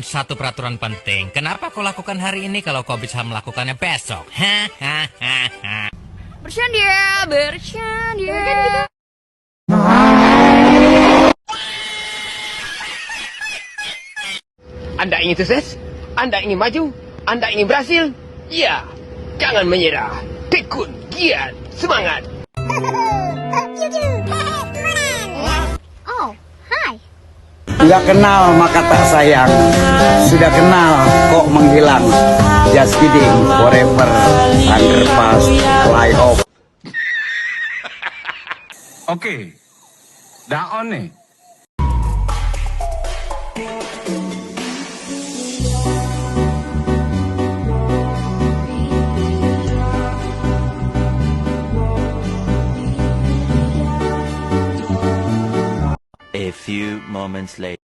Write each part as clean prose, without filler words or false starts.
satu peraturan penting. Kenapa kau lakukan hari ini kalau kau bisa melakukannya besok? Hahaha. Bercanda, bercanda. Anda ingin sukses? Anda ingin maju? Anda ingin berhasil? Ya, jangan menyerah. Tekun, giat, semangat. Oh, hi. Sudah kenal maka tak sayang, sudah kenal kok menghilang. Just kidding, forever, underpass, fly off. Oke, dah on nih. A few moments later.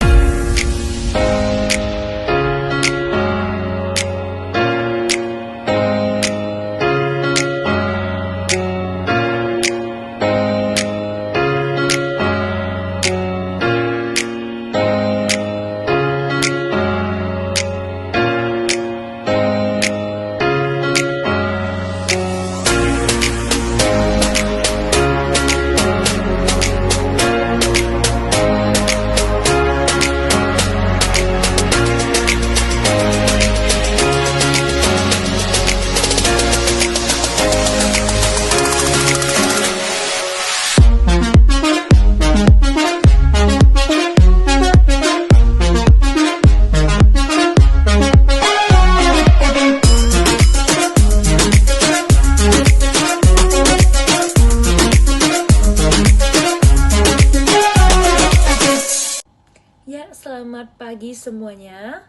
Ya, selamat pagi semuanya.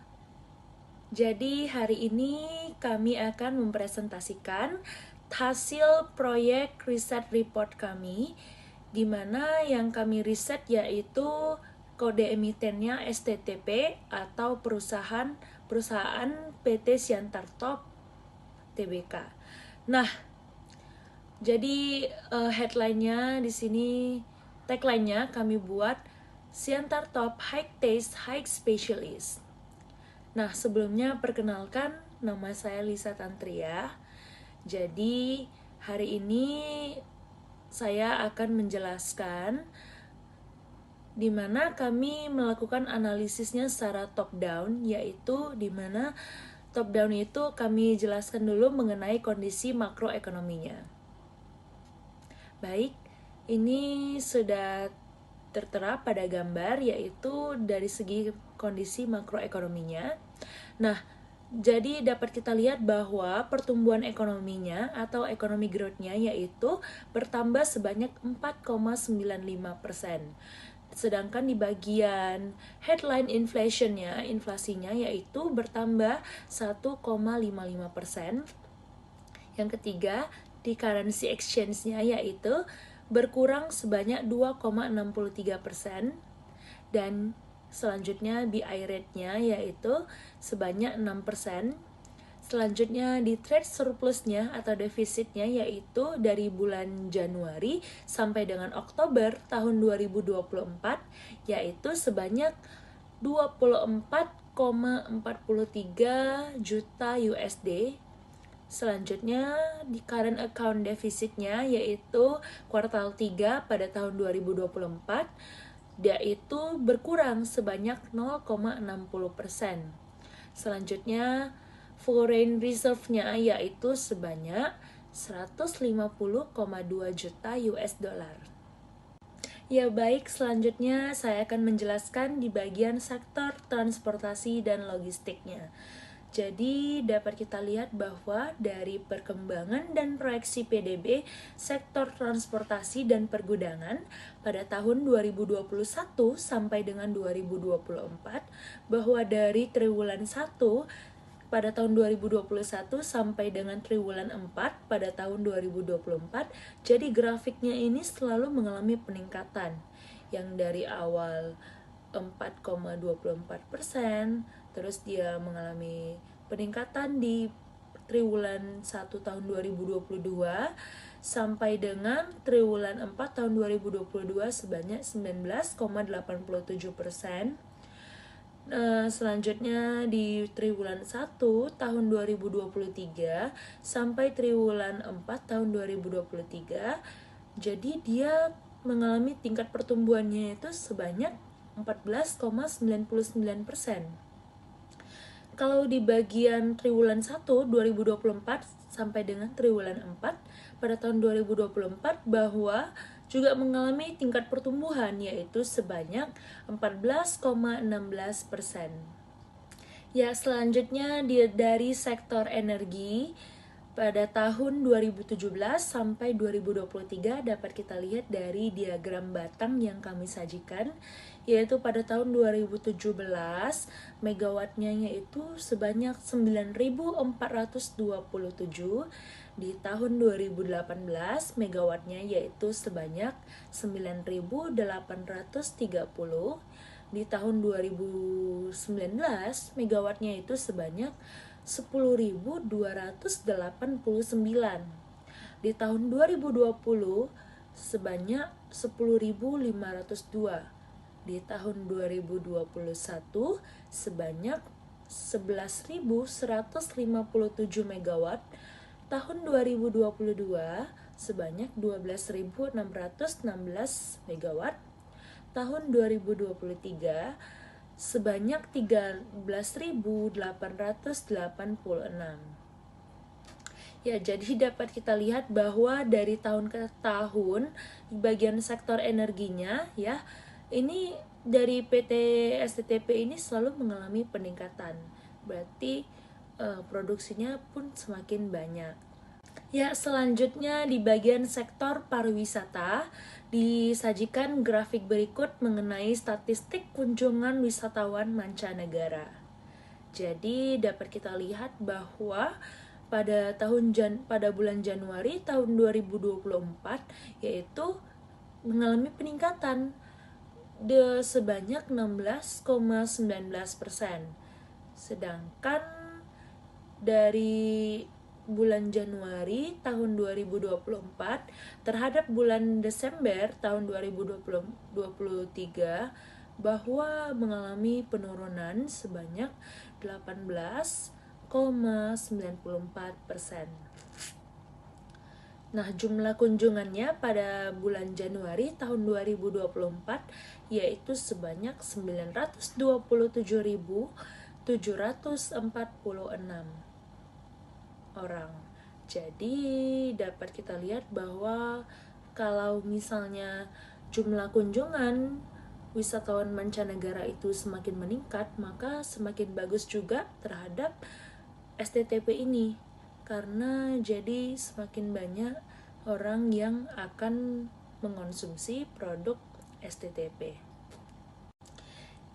Jadi hari ini kami akan mempresentasikan hasil proyek riset report kami, di mana yang kami riset yaitu kode emitennya STTP atau perusahaan PT Siantar Top Tbk. Nah, jadi headline-nya di sini, tagline-nya kami buat Siantar Top High Taste High Specialist. Nah, sebelumnya perkenalkan, nama saya Lisa Tantria. Jadi, hari ini saya akan menjelaskan di mana kami melakukan analisisnya secara top down, yaitu di mana top down itu kami jelaskan dulu mengenai kondisi makroekonominya. Baik, ini sudah tertera pada gambar, yaitu dari segi kondisi makroekonominya. Nah, jadi dapat kita lihat bahwa pertumbuhan ekonominya atau economic growth-nya yaitu bertambah sebanyak 4,95%. Sedangkan di bagian headline inflation-nya, inflasinya yaitu bertambah 1,55%. Yang ketiga, di currency exchange-nya yaitu berkurang sebanyak 2,63%, dan selanjutnya BI rate-nya yaitu sebanyak 6%. Selanjutnya di trade surplus-nya atau defisitnya yaitu dari bulan Januari sampai dengan Oktober tahun 2024 yaitu sebanyak 24,43 juta USD. Selanjutnya di current account defisitnya yaitu kuartal 3 pada tahun 2024 yaitu berkurang sebanyak 0,60%. Selanjutnya foreign reserve-nya yaitu sebanyak 150,2 juta US dollar. Ya baik, selanjutnya saya akan menjelaskan di bagian sektor transportasi dan logistiknya. Jadi dapat kita lihat bahwa dari perkembangan dan proyeksi PDB sektor transportasi dan pergudangan pada tahun 2021 sampai dengan 2024 bahwa dari triwulan 1 pada tahun 2021 sampai dengan triwulan 4 pada tahun 2024, jadi grafiknya ini selalu mengalami peningkatan yang dari awal 4,24%, terus dia mengalami peningkatan di triwulan 1 tahun 2022 sampai dengan triwulan 4 tahun 2022 sebanyak 19,87%. Selanjutnya di triwulan 1 tahun 2023 sampai triwulan 4 tahun 2023, jadi dia mengalami tingkat pertumbuhannya itu sebanyak 14,99%. Kalau di bagian triwulan 1 2024 sampai dengan triwulan 4 pada tahun 2024 bahwa juga mengalami tingkat pertumbuhan yaitu sebanyak 14,16%. Ya, selanjutnya dari sektor energi pada tahun 2017 sampai 2023 dapat kita lihat dari diagram batang yang kami sajikan, yaitu pada tahun 2017 megawattnya yaitu sebanyak 9.427, di tahun 2018 megawattnya yaitu sebanyak 9.830, di tahun 2019 megawattnya itu sebanyak 10.289, di tahun 2020 sebanyak 10.502, di tahun 2021 sebanyak 11.157 megawatt, tahun 2022 sebanyak 12.616 megawatt, tahun 2023 sebanyak 13.886. Ya, jadi dapat kita lihat bahwa dari tahun ke tahun di bagian sektor energinya ya, ini dari PT STTP ini selalu mengalami peningkatan. Berarti produksinya pun semakin banyak. Ya, selanjutnya di bagian sektor pariwisata disajikan grafik berikut mengenai statistik kunjungan wisatawan mancanegara. Jadi dapat kita lihat bahwa pada bulan Januari tahun 2024 yaitu mengalami peningkatan sebanyak 16,19%. Sedangkan dari bulan Januari tahun 2024 terhadap bulan Desember tahun 2023 bahwa mengalami penurunan sebanyak 18,94%. Nah, jumlah kunjungannya pada bulan Januari tahun 2024 yaitu sebanyak 927.746 orang. Jadi dapat kita lihat bahwa kalau misalnya jumlah kunjungan wisatawan mancanegara itu semakin meningkat, maka semakin bagus juga terhadap STTP ini, karena jadi semakin banyak orang yang akan mengonsumsi produk STTP.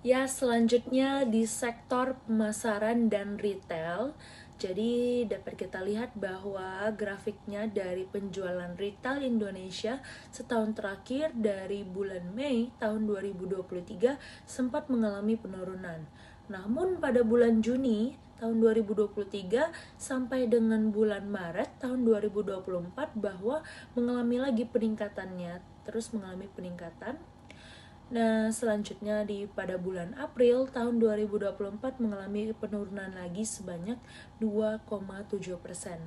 Ya, selanjutnya di sektor pemasaran dan retail. Jadi dapat kita lihat bahwa grafiknya dari penjualan retail Indonesia setahun terakhir dari bulan Mei tahun 2023 sempat mengalami penurunan. Namun pada bulan Juni tahun 2023 sampai dengan bulan Maret tahun 2024 bahwa mengalami lagi peningkatannya, terus mengalami peningkatan. Nah, selanjutnya pada bulan April tahun 2024 mengalami penurunan lagi sebanyak 2,7%.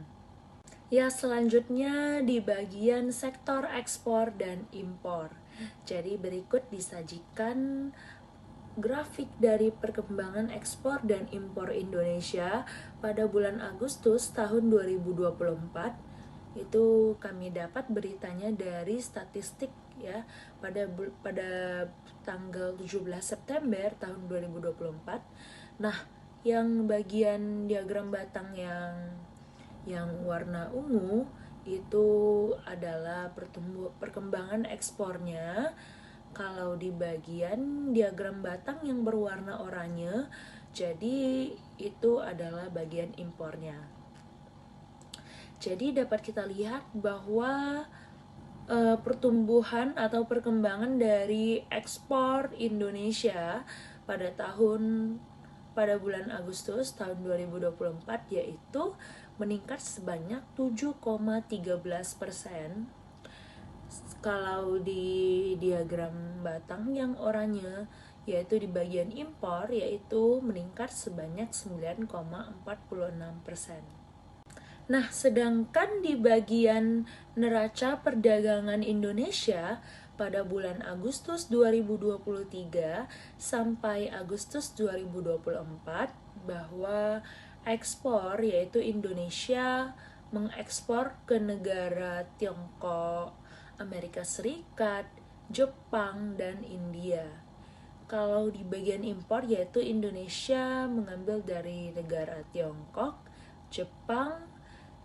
Ya, selanjutnya di bagian sektor ekspor dan impor. Jadi berikut disajikan grafik dari perkembangan ekspor dan impor Indonesia pada bulan Agustus tahun 2024. Itu kami dapat beritanya dari statistik ya pada tanggal 17 September tahun 2024. Nah, yang bagian diagram batang yang warna ungu itu adalah perkembangan ekspornya. Kalau di bagian diagram batang yang berwarna oranye, jadi itu adalah bagian impornya. Jadi dapat kita lihat bahwa pertumbuhan atau perkembangan dari ekspor Indonesia pada bulan Agustus tahun 2024 yaitu meningkat sebanyak 7,13%. Kalau di diagram batang yang oranye yaitu di bagian impor, yaitu meningkat sebanyak 9,46%. Nah, sedangkan di bagian neraca perdagangan Indonesia pada bulan Agustus 2023 sampai Agustus 2024 bahwa ekspor, yaitu Indonesia mengekspor ke negara Tiongkok, Amerika Serikat, Jepang, dan India. Kalau di bagian impor, yaitu Indonesia mengambil dari negara Tiongkok, Jepang,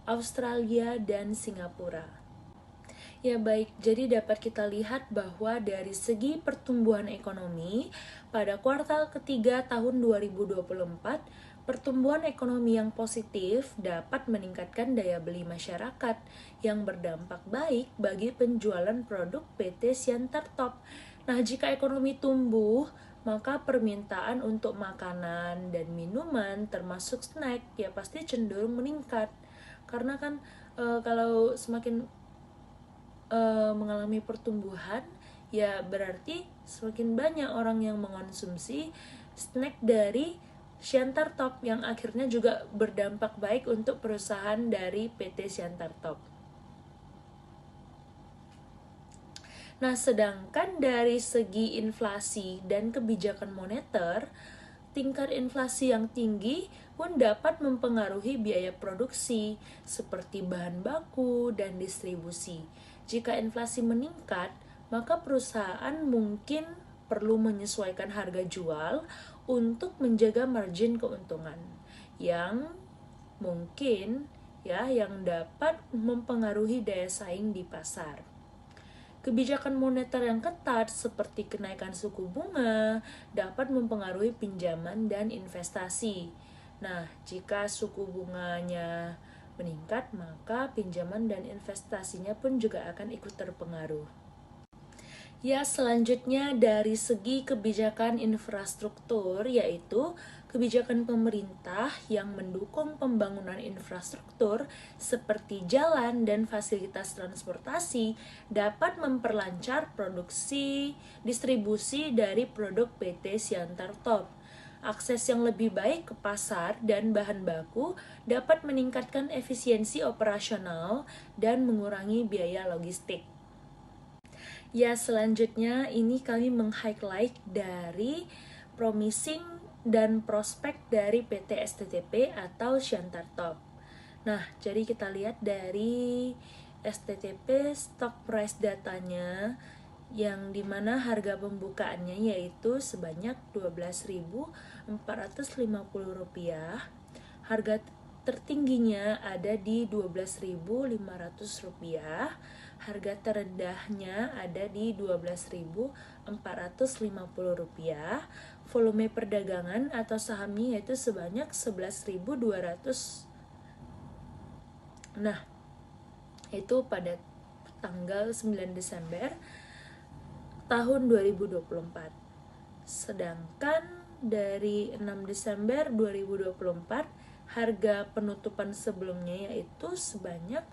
Australia, dan Singapura. Ya baik, jadi dapat kita lihat bahwa dari segi pertumbuhan ekonomi pada kuartal ketiga tahun 2024, pertumbuhan ekonomi yang positif dapat meningkatkan daya beli masyarakat yang berdampak baik bagi penjualan produk PT Siantar Top. Nah, jika ekonomi tumbuh, maka permintaan untuk makanan dan minuman termasuk snack ya pasti cenderung meningkat. Karena kan kalau semakin mengalami pertumbuhan, ya berarti semakin banyak orang yang mengonsumsi snack dari Siantar Top yang akhirnya juga berdampak baik untuk perusahaan dari PT Siantar Top. Nah, sedangkan dari segi inflasi dan kebijakan moneter, tingkat inflasi yang tinggi pun dapat mempengaruhi biaya produksi seperti bahan baku dan distribusi. Jika inflasi meningkat, maka perusahaan mungkin perlu menyesuaikan harga jual untuk menjaga margin keuntungan yang mungkin yang dapat mempengaruhi daya saing di pasar. Kebijakan moneter yang ketat seperti kenaikan suku bunga dapat mempengaruhi pinjaman dan investasi. Nah, jika suku bunganya meningkat, maka pinjaman dan investasinya pun juga akan ikut terpengaruh. Ya, selanjutnya dari segi kebijakan infrastruktur, yaitu kebijakan pemerintah yang mendukung pembangunan infrastruktur seperti jalan dan fasilitas transportasi dapat memperlancar produksi distribusi dari produk PT Siantar Top. Akses yang lebih baik ke pasar dan bahan baku dapat meningkatkan efisiensi operasional dan mengurangi biaya logistik. Ya, selanjutnya ini kami meng-highlight dari promising dan prospek dari PT STTP atau Siantar Top. Nah, jadi kita lihat dari STTP stock price datanya yang dimana harga pembukaannya yaitu sebanyak Rp12.450. Harga tertingginya ada di Rp12.500. Harga terendahnya ada di Rp12.450. Volume perdagangan atau sahamnya yaitu sebanyak 11.200. Nah, itu pada tanggal 9 Desember tahun 2024. Sedangkan dari 6 Desember 2024 harga penutupan sebelumnya yaitu sebanyak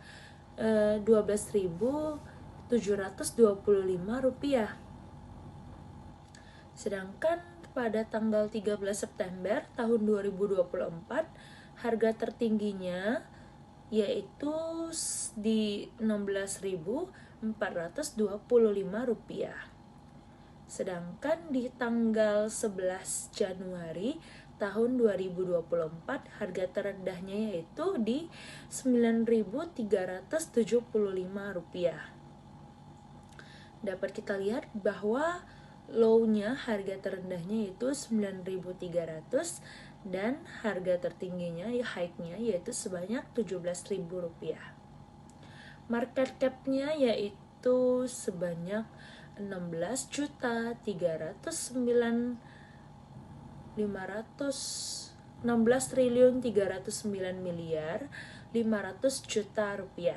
Rp12.725. Sedangkan pada tanggal 13 September tahun 2024 harga tertingginya yaitu di Rp16.425. Sedangkan di tanggal 11 Januari tahun 2024 harga terendahnya yaitu di Rp9.375. Dapat kita lihat bahwa low-nya harga terendahnya yaitu 9.300 dan harga tertingginya high-nya yaitu sebanyak Rp17.000. Market cap-nya yaitu sebanyak 16.309.500.000.500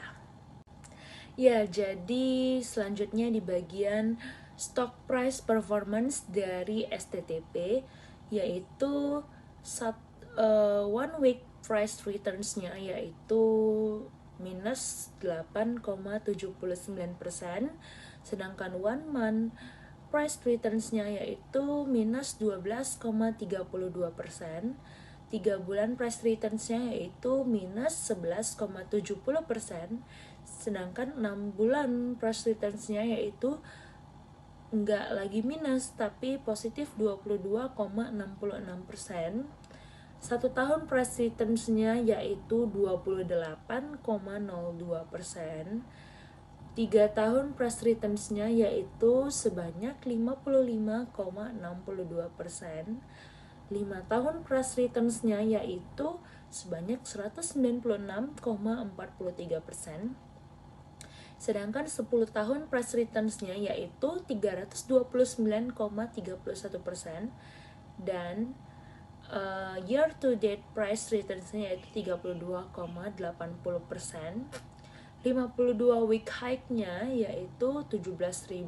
Ya, jadi selanjutnya di bagian stock price performance dari STTP yaitu one week price returns-nya yaitu minus 8,79%, sedangkan one month price returns-nya yaitu minus 12,32%. 3 bulan price returns-nya yaitu minus 11,70%. Sedangkan 6 bulan price returns-nya yaitu nggak lagi minus tapi positif 22,66%. 1 tahun price returns-nya yaitu 28,02%. 3 tahun price returns-nya yaitu sebanyak 55,62%. 5 tahun price returns-nya yaitu sebanyak 196,43%. Sedangkan 10 tahun price returns-nya yaitu 329,31%. Dan year to date price returns-nya yaitu 32,80%. 52 week high-nya yaitu Rp17.000,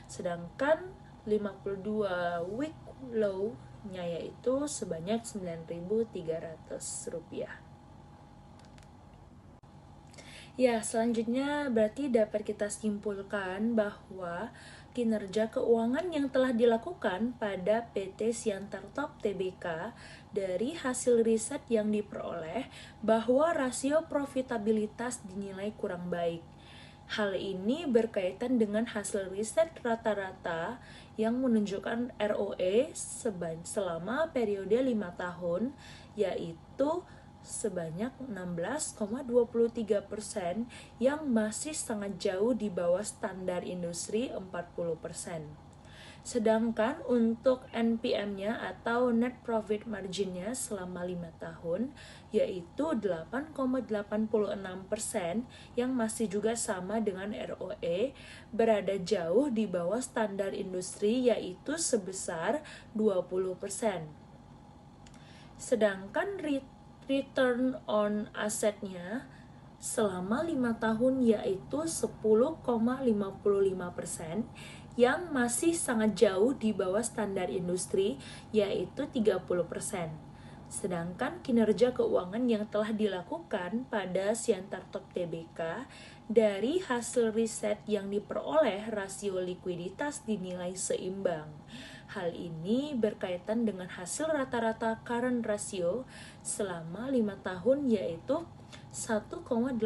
sedangkan 52 week low-nya yaitu sebanyak Rp9.300. Ya, selanjutnya berarti dapat kita simpulkan bahwa kinerja keuangan yang telah dilakukan pada PT Siantar Top Tbk dari hasil riset yang diperoleh bahwa rasio profitabilitas dinilai kurang baik. Hal ini berkaitan dengan hasil riset rata-rata yang menunjukkan ROE selama periode 5 tahun, yaitu sebanyak 16,23% yang masih sangat jauh di bawah standar industri 40%. Sedangkan untuk NPM-nya atau net profit margin-nya selama 5 tahun yaitu 8,86% yang masih juga sama dengan ROE, berada jauh di bawah standar industri yaitu sebesar 20%. Sedangkan return on asset-nya selama 5 tahun yaitu 10,55% yang masih sangat jauh di bawah standar industri yaitu 30%. Sedangkan kinerja keuangan yang telah dilakukan pada Siantar Top Tbk dari hasil riset yang diperoleh rasio likuiditas dinilai seimbang. Hal ini berkaitan dengan hasil rata-rata current ratio selama 5 tahun yaitu 1,88%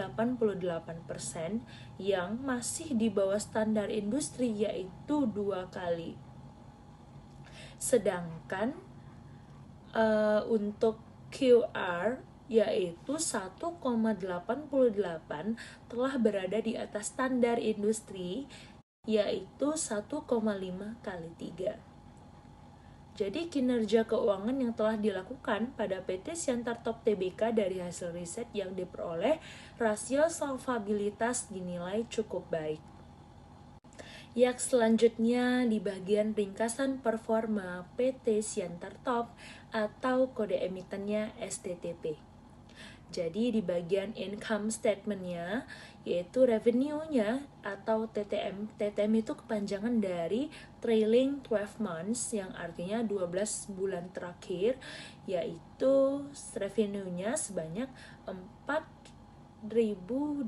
yang masih di bawah standar industri yaitu 2 kali. Sedangkan untuk QR yaitu 1,88 telah berada di atas standar industri yaitu 1,5 kali 3. Jadi kinerja keuangan yang telah dilakukan pada PT Siantar Top Tbk dari hasil riset yang diperoleh rasio solvabilitas dinilai cukup baik. Selanjutnya di bagian ringkasan performa PT Siantar Top atau kode emitennya STTP. Jadi di bagian income statement-nya yaitu revenue-nya atau TTM. TTM itu kepanjangan dari trailing 12 months yang artinya 12 bulan terakhir, yaitu revenue-nya sebanyak 4.845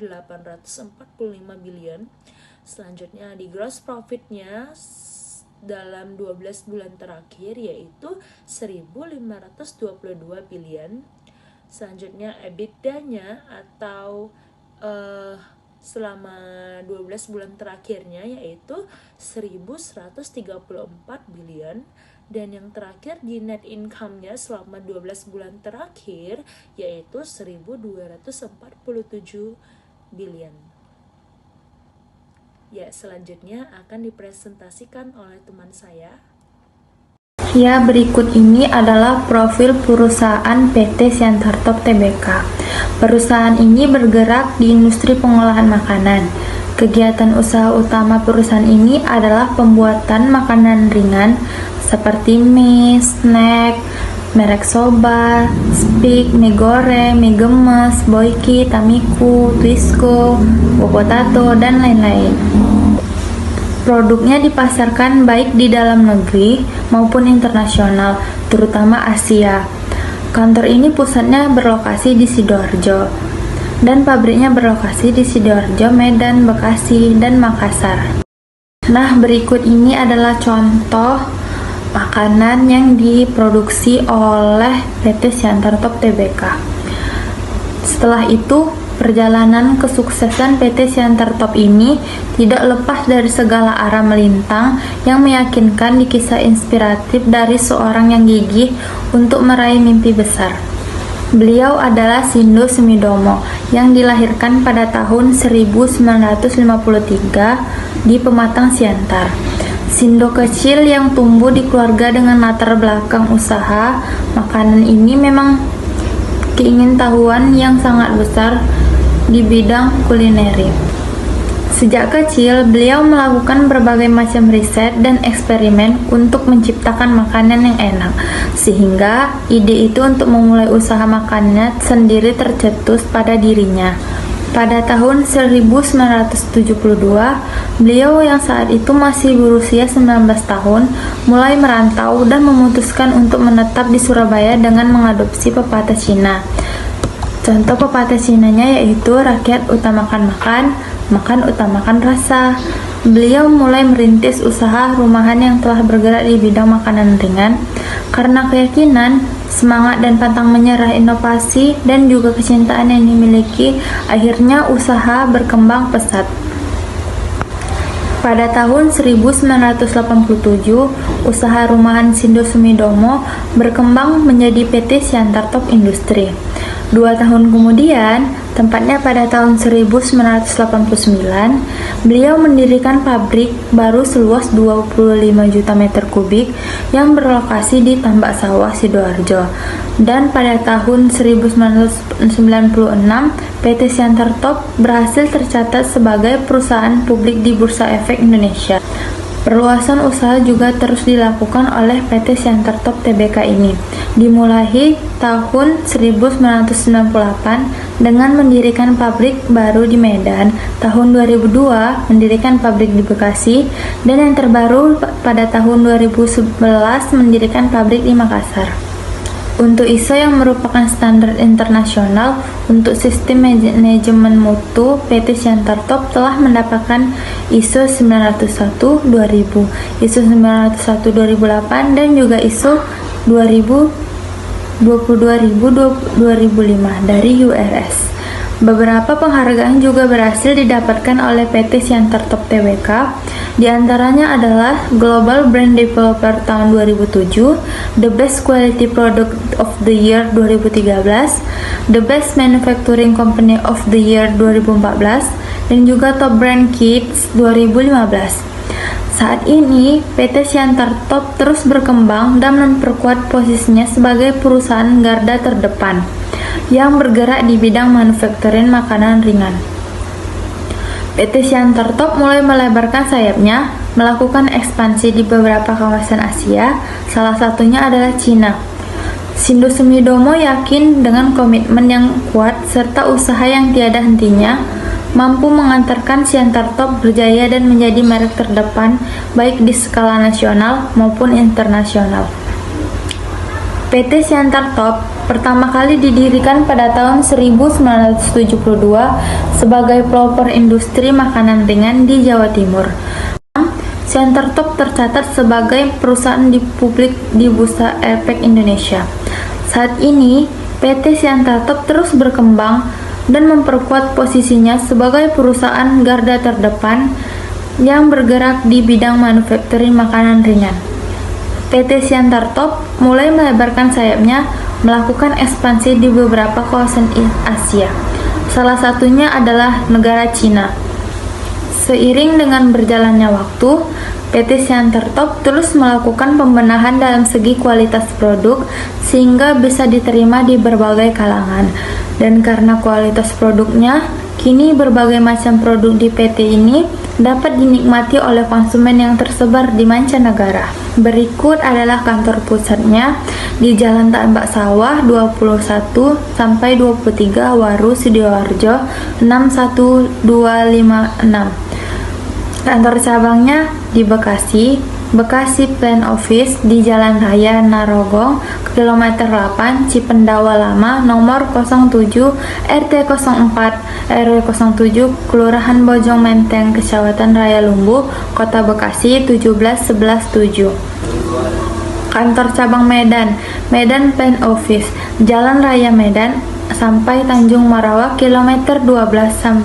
billion. Selanjutnya di gross profit-nya dalam 12 bulan terakhir yaitu 1.522 billion. Selanjutnya EBITDA-nya atau selama 12 bulan terakhirnya yaitu 1.134 billion. Dan yang terakhir di net income-nya selama 12 bulan terakhir yaitu 1.247 billion. Selanjutnya akan dipresentasikan oleh teman saya. Berikut ini adalah profil perusahaan PT Siantar Top Tbk. Perusahaan ini bergerak di industri pengolahan makanan. Kegiatan usaha utama perusahaan ini adalah pembuatan makanan ringan seperti mie, snack, merek soba, speak, mie goreng, mie gemes, boyki, tamiku, twisco, potato, dan lain-lain. Produknya dipasarkan baik di dalam negeri maupun internasional, terutama Asia. Kantor ini pusatnya berlokasi di Sidoarjo, dan pabriknya berlokasi di Sidoarjo, Medan, Bekasi, dan Makassar. Nah, berikut ini adalah contoh makanan yang diproduksi oleh PT Siantar Top Tbk. Setelah itu, perjalanan kesuksesan PT Siantar Top ini tidak lepas dari segala arah melintang yang meyakinkan di kisah inspiratif dari seorang yang gigih untuk meraih mimpi besar. Beliau adalah Sindo Sumidomo yang dilahirkan pada tahun 1953 di Pematang, Siantar. Sindo kecil yang tumbuh di keluarga dengan latar belakang usaha makanan ini memang keingintahuan yang sangat besar di bidang kulineri. Sejak kecil, beliau melakukan berbagai macam riset dan eksperimen untuk menciptakan makanan yang enak, sehingga ide itu untuk memulai usaha makannya sendiri tercetus pada dirinya. Pada tahun 1972, beliau yang saat itu masih berusia 19 tahun, mulai merantau dan memutuskan untuk menetap di Surabaya dengan mengadopsi pepatah Cina. Contoh pepatah Cinanya yaitu rakyat utamakan makan, makan utamakan rasa. Beliau mulai merintis usaha rumahan yang telah bergerak di bidang makanan ringan karena keyakinan, semangat dan pantang menyerah inovasi dan juga kecintaan yang dimiliki, akhirnya usaha berkembang pesat. Pada tahun 1987, usaha rumahan Sindo Sumidomo berkembang menjadi PT Siantar Top Industri. 2 tahun kemudian, tepatnya pada tahun 1989, beliau mendirikan pabrik baru seluas 25 juta meter kubik yang berlokasi di Tambak Sawah, Sidoarjo. Dan pada tahun 1996, PT Siantar Top berhasil tercatat sebagai perusahaan publik di Bursa Efek Indonesia. Perluasan usaha juga terus dilakukan oleh PT Siantar Top Tbk ini. Dimulai tahun 1998 dengan mendirikan pabrik baru di Medan, tahun 2002 mendirikan pabrik di Bekasi, dan yang terbaru pada tahun 2011 mendirikan pabrik di Makassar. Untuk ISO yang merupakan standar internasional untuk sistem manajemen mutu, PT Siantar Top telah mendapatkan ISO 901-2000, ISO 901-2008, dan juga ISO 22005 dari URS. Beberapa penghargaan juga berhasil didapatkan oleh PT Siantar Top Tbk. Di antaranya adalah Global Brand Developer tahun 2007, The Best Quality Product of the Year 2013, The Best Manufacturing Company of the Year 2014, dan juga Top Brand Kids 2015. Saat ini, PT Siantar Top terus berkembang dan memperkuat posisinya sebagai perusahaan garda terdepan yang bergerak di bidang manufacturing makanan ringan. PT Siantar Top mulai melebarkan sayapnya, melakukan ekspansi di beberapa kawasan Asia, salah satunya adalah Cina. Sindo Sumidomo yakin dengan komitmen yang kuat serta usaha yang tiada hentinya, mampu mengantarkan Siantar Top berjaya dan menjadi merek terdepan baik di skala nasional maupun internasional. PT Siantar Top pertama kali didirikan pada tahun 1972 sebagai pelopor industri makanan ringan di Jawa Timur. Siantar Top tercatat sebagai perusahaan di publik di Bursa Efek Indonesia. Saat ini, PT Siantar Top terus berkembang dan memperkuat posisinya sebagai perusahaan garda terdepan yang bergerak di bidang manufacturing makanan ringan. PT Siantar Top mulai melebarkan sayapnya, melakukan ekspansi di beberapa kawasan Asia. Salah satunya adalah negara Cina. Seiring dengan berjalannya waktu, PT Siantar Top terus melakukan pembenahan dalam segi kualitas produk sehingga bisa diterima di berbagai kalangan. Dan karena kualitas produknya, kini berbagai macam produk di PT ini dapat dinikmati oleh konsumen yang tersebar di mancanegara. Berikut adalah kantor pusatnya di Jalan Tambak Sawah 21 sampai 23 Waru, Sidoarjo 61256. Kantor cabangnya di Bekasi Bekasi Plan Office di Jalan Raya Narogong, kilometer 8, Cipendawa Lama, nomor 07, RT 04, RW 07, Kelurahan Bojong Menteng, Kecamatan Raya Lumbu, Kota Bekasi 17117. Kantor Cabang Medan, Medan Plan Office, Jalan Raya Medan sampai Tanjung Merawa, kilometer 12,5,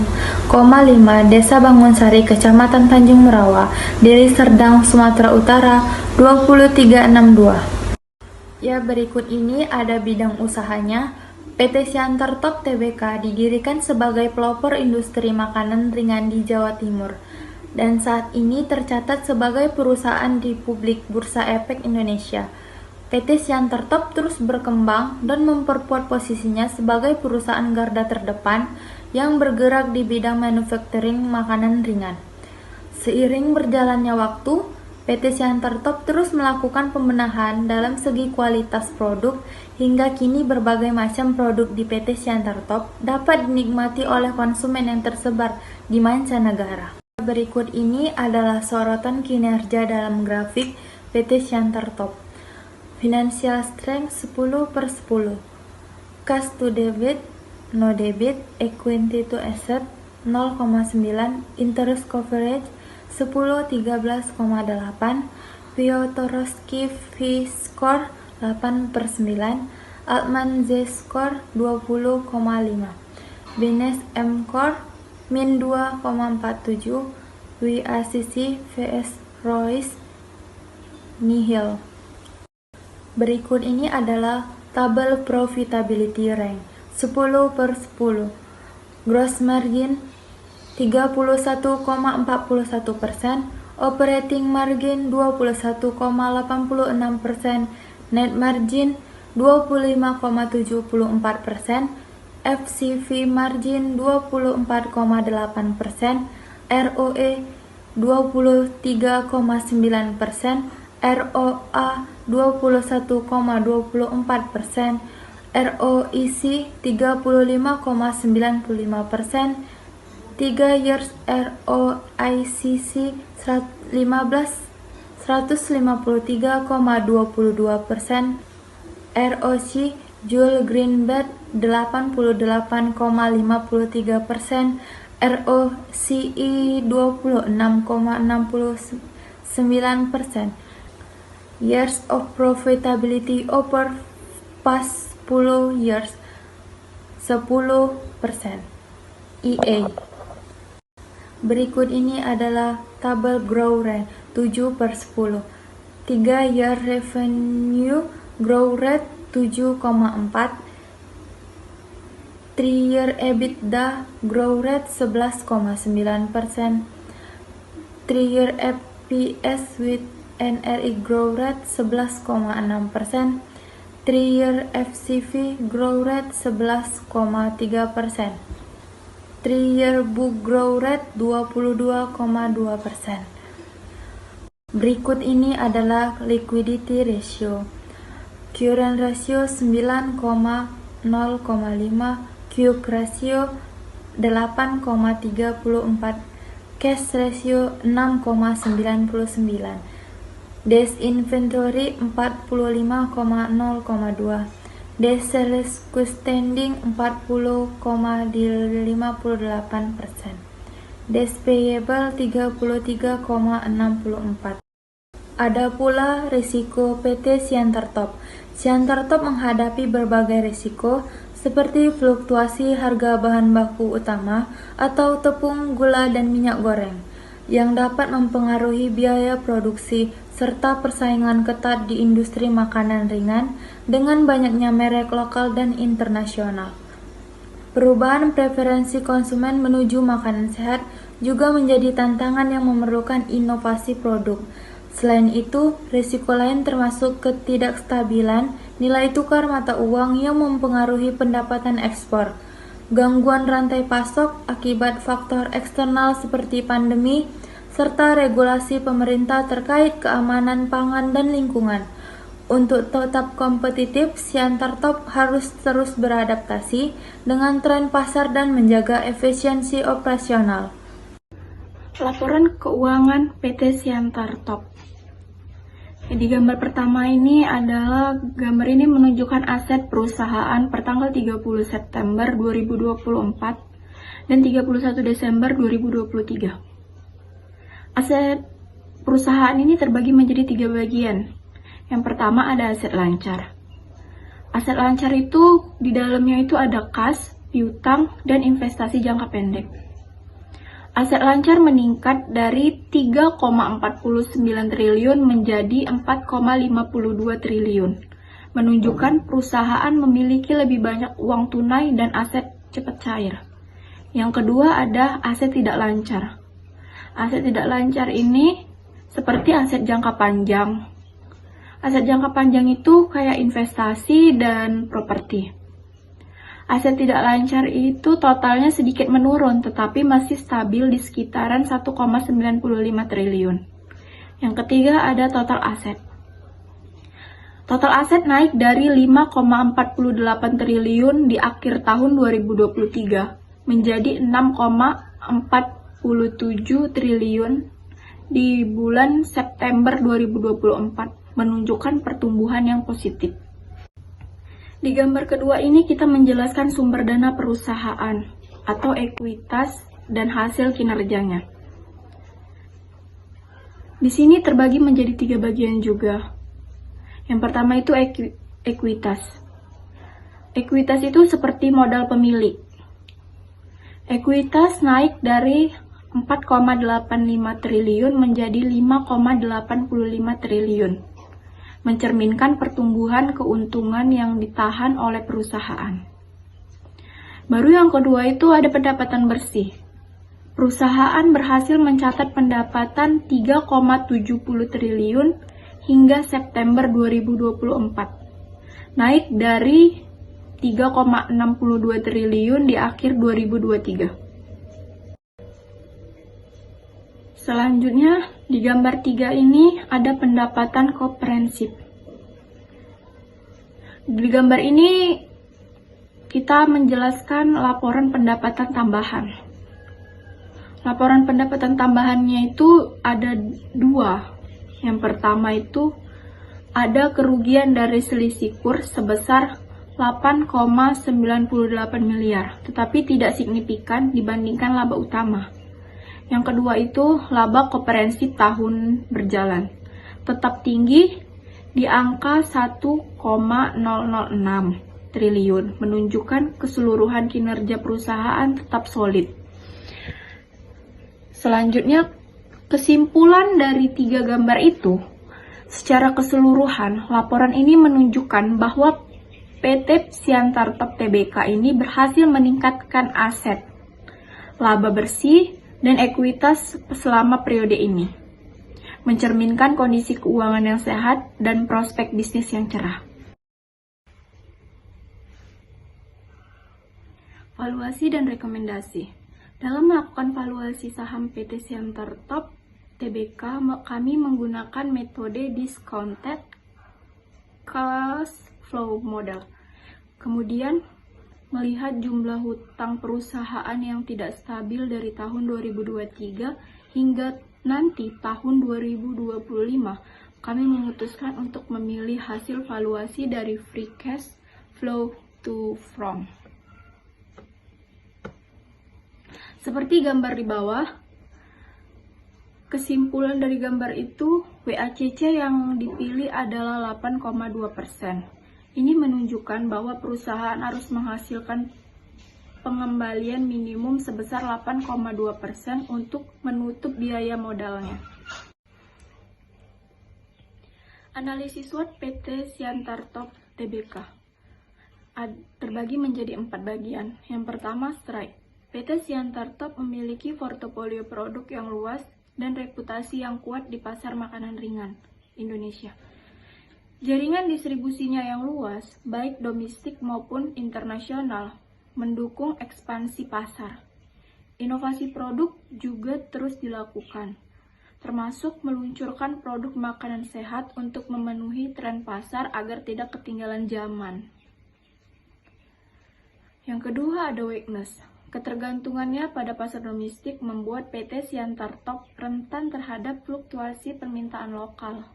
Desa Bangunsari, Kecamatan Tanjung Merawa, Deli Serdang, Sumatera Utara 20362. Ya, berikut ini ada bidang usahanya. PT Siantar Top Tbk didirikan sebagai pelopor industri makanan ringan di Jawa Timur dan saat ini tercatat sebagai perusahaan di publik Bursa Efek Indonesia. PT Siantar Top terus berkembang dan memperkuat posisinya sebagai perusahaan garda terdepan yang bergerak di bidang manufacturing makanan ringan. Seiring berjalannya waktu, PT Siantar Top terus melakukan pembenahan dalam segi kualitas produk hingga kini berbagai macam produk di PT Siantar Top dapat dinikmati oleh konsumen yang tersebar di mancanegara. Berikut ini adalah sorotan kinerja dalam grafik PT Siantar Top. Financial strength 10/10, cash to debit, no debit, equity to asset 0,9, interest coverage 10-13,8, Piotrowski V score 8/9, Altman Z score 20,5, Benes M core min 2,47, WACC vs Royce nihil. Berikut ini adalah tabel profitability rank 10/10. Gross margin 31,41%, operating margin 21,86%, net margin 25,74%, FCV margin 24,8%, ROE 23,9%, ROA 21,24%, ROIC 35,95%, 3 years ROICC 153,22%, ROC Jual Greenbet 88,53%, ROCE 26,69%. Years of profitability over past 10 years 10%. EA. Berikut ini adalah tabel growth rate 7/10. 3 year revenue growth rate 7,4, 3 year EBITDA growth rate 11,9%, 3 year FPS with NRI growth rate 11,6%, 3 year FCV growth rate 11,3%, 3 year book growth rate 22,2%. Berikut ini adalah liquidity ratio. Current ratio 9,0,5, quick ratio 8,34, cash ratio 6,99, days inventory 45,0,2, days sales outstanding 40,58%, days payable 33,64. Ada pula risiko PT Siantar Top. Siantar Top menghadapi berbagai risiko seperti fluktuasi harga bahan baku utama atau tepung, gula, dan minyak goreng yang dapat mempengaruhi biaya produksi serta persaingan ketat di industri makanan ringan dengan banyaknya merek lokal dan internasional. Perubahan preferensi konsumen menuju makanan sehat juga menjadi tantangan yang memerlukan inovasi produk. Selain itu, risiko lain termasuk ketidakstabilan nilai tukar mata uang yang mempengaruhi pendapatan ekspor, gangguan rantai pasok akibat faktor eksternal seperti pandemi, serta regulasi pemerintah terkait keamanan pangan dan lingkungan. Untuk tetap kompetitif, Siantar Top harus terus beradaptasi dengan tren pasar dan menjaga efisiensi operasional. Laporan keuangan PT Siantar Top. Di gambar pertama ini adalah gambar ini menunjukkan aset perusahaan per tanggal 30 September 2024 dan 31 Desember 2023. Aset perusahaan ini terbagi menjadi 3 bagian. Yang pertama ada aset lancar. Aset lancar itu di dalamnya itu ada kas, piutang, dan investasi jangka pendek. Aset lancar meningkat dari 3,49 triliun menjadi 4,52 triliun, menunjukkan perusahaan memiliki lebih banyak uang tunai dan aset cepat cair. Yang kedua ada aset tidak lancar. Aset tidak lancar ini seperti aset jangka panjang. Aset jangka panjang itu kayak investasi dan properti. Aset tidak lancar itu totalnya sedikit menurun, tetapi masih stabil di sekitaran 1,95 triliun. Yang ketiga ada total aset. Total aset naik dari 5,48 triliun di akhir tahun 2023 menjadi 6,47 triliun di bulan September 2024, menunjukkan pertumbuhan yang positif. Di gambar kedua ini kita menjelaskan sumber dana perusahaan atau ekuitas dan hasil kinerjanya. Di sini terbagi menjadi 3 bagian juga. Yang pertama itu ekuitas. Ekuitas itu seperti modal pemilik. Ekuitas naik dari 4,85 triliun menjadi 5,85 triliun. Mencerminkan pertumbuhan keuntungan yang ditahan oleh perusahaan. Baru yang kedua itu ada pendapatan bersih. Perusahaan berhasil mencatat pendapatan 3,70 triliun hingga September 2024. Naik dari 3,62 triliun di akhir 2023. Selanjutnya, di gambar 3 ini ada pendapatan komprehensif. Di gambar ini kita menjelaskan laporan pendapatan tambahan. Laporan pendapatan tambahannya itu ada 2. Yang pertama itu ada kerugian dari selisih kurs sebesar 8,98 miliar, tetapi tidak signifikan dibandingkan laba utama. Yang kedua itu laba komprehensif tahun berjalan, tetap tinggi di angka 1,006 triliun, menunjukkan keseluruhan kinerja perusahaan tetap solid. Selanjutnya, kesimpulan dari 3 gambar itu, secara keseluruhan, laporan ini menunjukkan bahwa PT Siantar Top Tbk ini berhasil meningkatkan aset, laba bersih, dan ekuitas selama periode ini, mencerminkan kondisi keuangan yang sehat dan prospek bisnis yang cerah. Valuasi dan rekomendasi. Dalam melakukan valuasi saham PT Siantar Top Tbk, kami menggunakan metode discounted cash flow model. Kemudian, melihat jumlah hutang perusahaan yang tidak stabil dari tahun 2023 hingga nanti tahun 2025, kami memutuskan untuk memilih hasil valuasi dari free cash flow to from. Seperti gambar di bawah, kesimpulan dari gambar itu, WACC yang dipilih adalah 8,2%. Ini menunjukkan bahwa perusahaan harus menghasilkan pengembalian minimum sebesar 8,2% untuk menutup biaya modalnya. Analisis SWOT PT Siantar Top Tbk terbagi menjadi 4 bagian. Yang pertama, strike. PT Siantar Top memiliki portofolio produk yang luas dan reputasi yang kuat di pasar makanan ringan Indonesia. Jaringan distribusinya yang luas, baik domestik maupun internasional, mendukung ekspansi pasar. Inovasi produk juga terus dilakukan, termasuk meluncurkan produk makanan sehat untuk memenuhi tren pasar agar tidak ketinggalan zaman. Yang kedua ada weakness. Ketergantungannya pada pasar domestik membuat PT Siantar Top rentan terhadap fluktuasi permintaan lokal.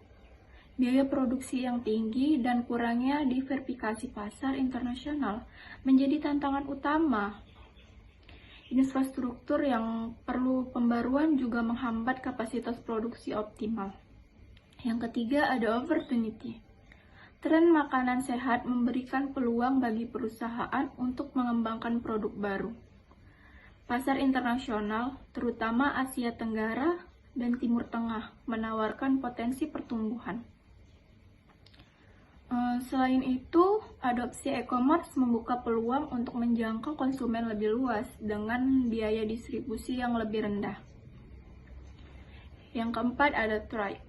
Biaya produksi yang tinggi dan kurangnya diversifikasi pasar internasional menjadi tantangan utama. Infrastruktur yang perlu pembaruan juga menghambat kapasitas produksi optimal. Yang ketiga, ada opportunity. Tren makanan sehat memberikan peluang bagi perusahaan untuk mengembangkan produk baru. Pasar internasional, terutama Asia Tenggara dan Timur Tengah, menawarkan potensi pertumbuhan. Selain itu, adopsi e-commerce membuka peluang untuk menjangkau konsumen lebih luas dengan biaya distribusi yang lebih rendah. Yang keempat, ada trade.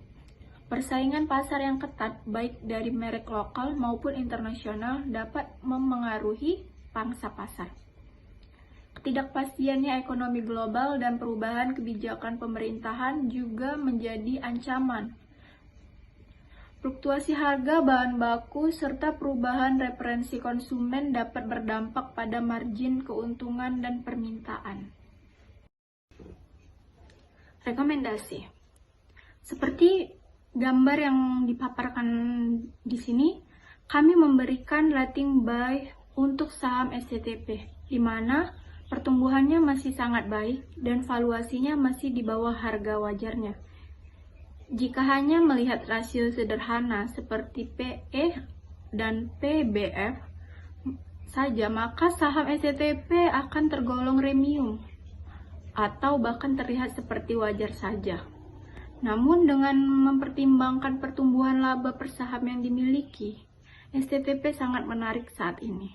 Persaingan pasar yang ketat, baik dari merek lokal maupun internasional, dapat memengaruhi pangsa pasar. Ketidakpastiannya ekonomi global dan perubahan kebijakan pemerintahan juga menjadi ancaman. Fluktuasi harga bahan baku serta perubahan referensi konsumen dapat berdampak pada margin keuntungan dan permintaan. Rekomendasi. Seperti gambar yang dipaparkan di sini, kami memberikan rating buy untuk saham SCTP, di mana pertumbuhannya masih sangat baik dan valuasinya masih di bawah harga wajarnya. Jika hanya melihat rasio sederhana seperti PE dan PBF saja, maka saham SCTP akan tergolong premium atau bahkan terlihat seperti wajar saja. Namun dengan mempertimbangkan pertumbuhan laba per saham yang dimiliki, SCTP sangat menarik saat ini.